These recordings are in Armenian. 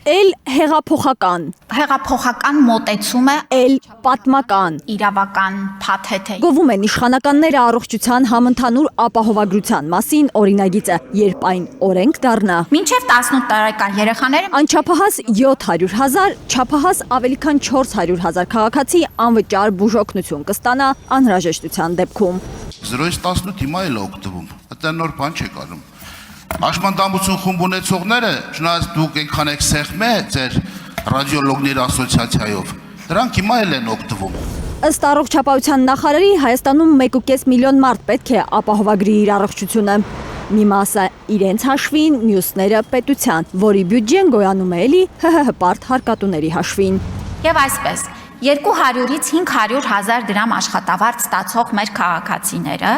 Էլ հեղափոխական, Հեղափոխական մոտեցում է էլ պատմական։ իրավական փաթեթ է։ Գովում են իշխանականները առողջության համընդհանուր ապահովագրության մասին օրինագիծը, երբ այն օրենք դառնա։ Մինչև 18 տարեկան երեխաները Անչափահաս 700,000, չափահաս ավելի քան 400,000 քաղաքացի անվճար բուժօգնություն կստանա անհրաժեշտության դեպքում։ 0-ից 18 հիմա էլ օգտվում։ Դա նոր բան չեք անում։ Աշխմանտամություն խումբ ունեցողները, չնայած դուք այնքան եք սեղմե ձեր ռադիոլոգների ասոցիացիայով, դրանք հիմա էլ են օգտվում։ Ըստ առողջապահության նախարարի Հայաստանում 1.5 միլիոն մարդ պետք է ապահովագրի իր առողջությունը։ Մի մասը իրենց հաշվին, մյուսները պետության, որի բյուջեն գոյանում է էլի հպարտ հարկատուների հաշվին։ եւ այսպես 200-ից 500,000 դրամ աշխատավարձ ստացող մեր քաղաքացիները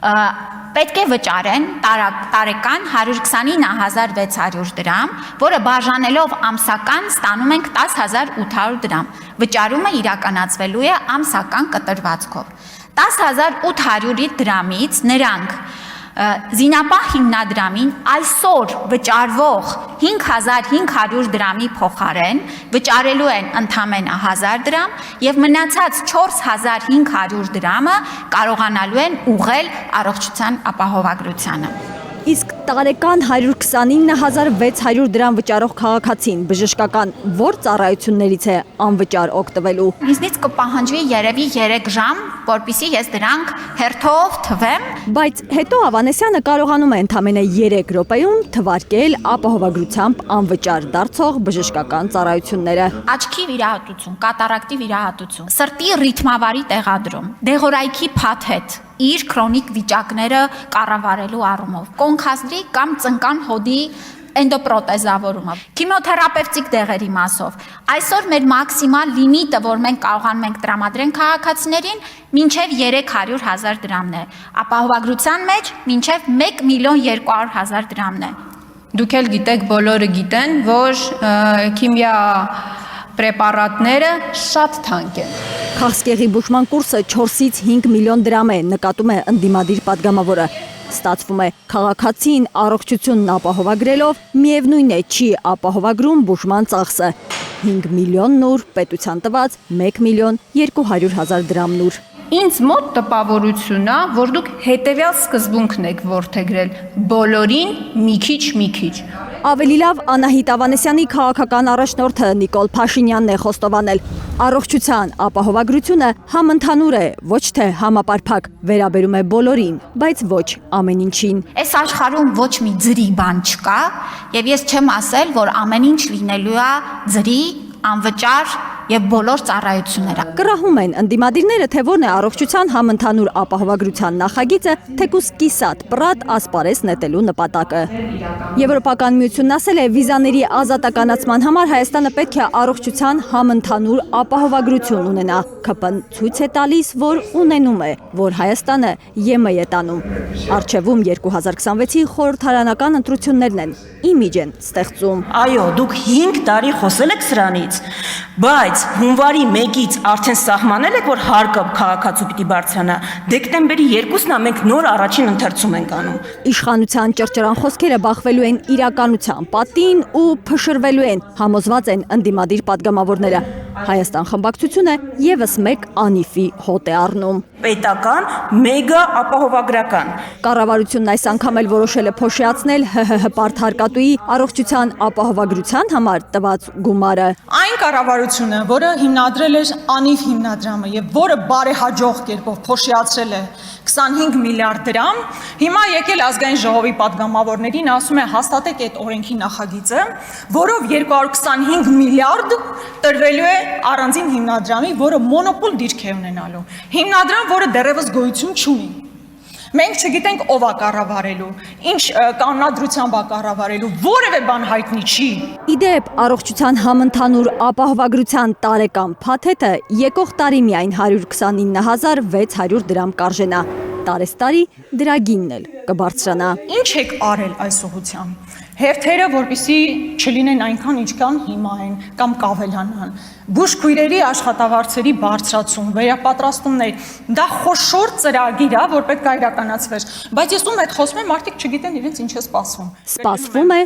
պետք է վճարեն տարեկան 129,600 դրամ, որը բաժանելով ամսական ստանում ենք 10,800 դրամ։ Վճարումը իրականացվելու է ամսական կտրվածքով։ 10,800 դրամից նրանք զինապահ հիմնադրամին այսօր վճարվող 5,500 դրամի փոխարեն վճարելու են ընդամենը 1,000 դրամ եւ մնացած 4,500 դրամը կարողանալու են ուղղել առողջության ապահովագրությանը։ Իսկ տարեկան 129,600 դրամ վճարող քաղաքացին բժշկական որ ծառայություններից է անվճար օգտվելու։ Ինձնից կպահանջվի երևի 3 ժամ, որպեսզի ես դրանք հերթով թվեմ։ Բայց հետո Ավանեսյանը կարողանում է ընդամենը 3 րոպեում թվարկել ապահովագրությամբ անվճար դարձող բժշկական ծառայությունները։ Աչքի վիրահատություն, կատարակտի վիրահատություն, սրտի ռիթմավարի տեղադրում, դեղորայքի փաթեթ, իր քրոնիկ վիճակները կառավարելու առումով, կոնքազդրի կամ ծնկան հոդի էնդոպրոթեզավորումը, քիմիոթերապևտիկ դեղերի մասով։ Այսօր մեր մաքսիմալ լիմիտը, որ մենք կարողանում ենք տրամադրենք քաղաքացիներին, մինչև 300,000 դրամն է։ Ապահովագրության մեջ մինչև 1,200,000 դրամն է։ Դուք էլ գիտեք, բոլորը գիտեն, որ քիմիա պրեպարատները շատ թանկ են։ Քաղցկեղի բուժման կուրսը 4-ից 5 միլիոն դրամ է, նկատում է ընդդիմադիր падգամավորը։ Ստացվում է քաղաքացին առողջությունն ապահովագրելով միևնույն է չի ապահովագրում բուժման ծախսը 5 միլիոնն ուր պետության տված 1,200,000 դրամն ուր։ Ինձ մոտ տպավորությունն է, որ դուք հետևյալ սկզբունքն եք որդեգրել՝ բոլորին մի քիչ։ Ավելի լավ Անահիտ Ավանեսյանի քաղաքական առաջնորդը Նիկոլ Փաշինյանն է խոստովանել։ Առողջության ապահովագրությունը համընդհանուր է, ոչ թե համապարփակ, վերաբերում է բոլորին, բայց ոչ ամեն ինչին։ Այս աշխարհում ոչ մի ձրի բան չկա, եւ ես չեմ ասել, որ ամեն ինչ լինելու է ձրի, անվճար եւ բոլոր ծառայությունները։ Կռահում են ընդդիմադիրները, թե որն է առողջության համընդհանուր ապահովագրության նախագիծը, թեկուզ կիսատ պրատ ասպարեզ նետելու նպատակը։ Եվրոպական միությունն ասել է, վիզաների ազատականացման համար Հայաստանը պետք է առողջության համընդհանուր ապահովագրություն ունենա։ ՔՊ-ն ցույց է տալիս, որ ունենում է, որ Հայաստանը ԵՄ է տանում։ Առջևում 2026-ի խորհրդարանական ընտրություններն են, իմիջ են ստեղծում։ Այո, դուք 5 տարի խոսել եք սրանից, բայց հունվարի 1-ից արդեն սահմանել եք, որ հարկը քաղաքացու պիտի բարձրանա։ Դեկտեմբերի 2-ն մենք նոր առաջին ընթերցում ենք անում։ Իշխանության ճռճռան խոսքերը բախվելու են իրականության պատին ու փշրվելու են, համոզված են ընդդիմադիր падգամավորները։ Հայաստան խմբակցությունը եւս մեկ անիֆի հոտ է առնում։ Պետական, մեգա ապահովագրական։ Կառավարությունն այս անգամ էլ որոշել է փոշիացնել հպարտ հարկատուի առողջության ապահովագրության համար տված գումարը։ Այն կառավարությունը, որը հիմնադրել էր անիվ հիմնադրամը եւ որը բարեհաջող կերպով փոշիացրել է 25 միլիարդ դրամ, հիմա եկել ազգային ժողովի падգամավորներին ասում է հաստատեք այդ օրենքի նախագիծը, որով 225 միլիարդ տրվելու է առանձին հիմնադրամի, որը մոնոպոլ դիրք է ունենալու։ Հիմնադրամ, որը դեռևս գոյություն չունի։ Մենք չգիտենք ով է կառավարելու, ինչ կանոնադրությամբ է կառավարելու, որևէ բան հայտնի չի։ Իդեպ առողջության համընդհանուր ապահովագրության տարեկան փաթեթը եկող տարի միայն 129,600 դրամ կարժենա։ Տարեստարի դրա գինն էլ կբարձրանա։ Ինչ եք արել այս ուղղությամբ։ հերթերը, որպեսզի չլինեն այնքան, ինչքան հիմա են կամ կավելանան։ Բուժքույրերի աշխատավարձերի բարձրացում, վերապատրաստումներ, դա խոշոր ծրագիր է, որ պետք է իրականացվեր, բայց ես ում հետ խոսում եմ, մարդիկ չգիտեն իրենց ինչ է սպասվում։ Սպասվում է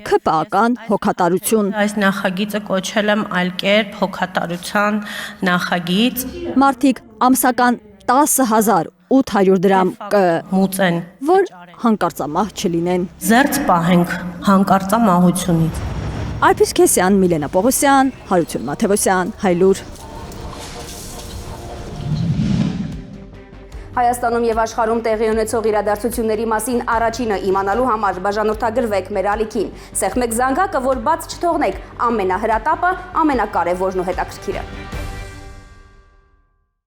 ՔՊԱ-կան հոգատարություն։ Այս նախագիծը կոչել եմ այլ կերպ հոգատարության նախագիծ։ Մարդիկ ամսական 10,800 դրամ Մուծեն, որ հանկարծամահ չլինեն։ զերծ պահենք հանկարծամահությունից։ Արփիս Քեսյան, Միլենա Պողոսյան, Հարություն Մաթևոսյան, Հայլուր։ Հայաստանում եւ աշխարհում տեղի ունեցող իրադարձությունների մասին առաջինը իմանալու համար բաժանորդագրվեք մեր ալիքին։ Սեղմեք զանգակը, որ բաց չթողնեք, ամենահրատապը, ամենակարևորն ու հետաքրքիրը։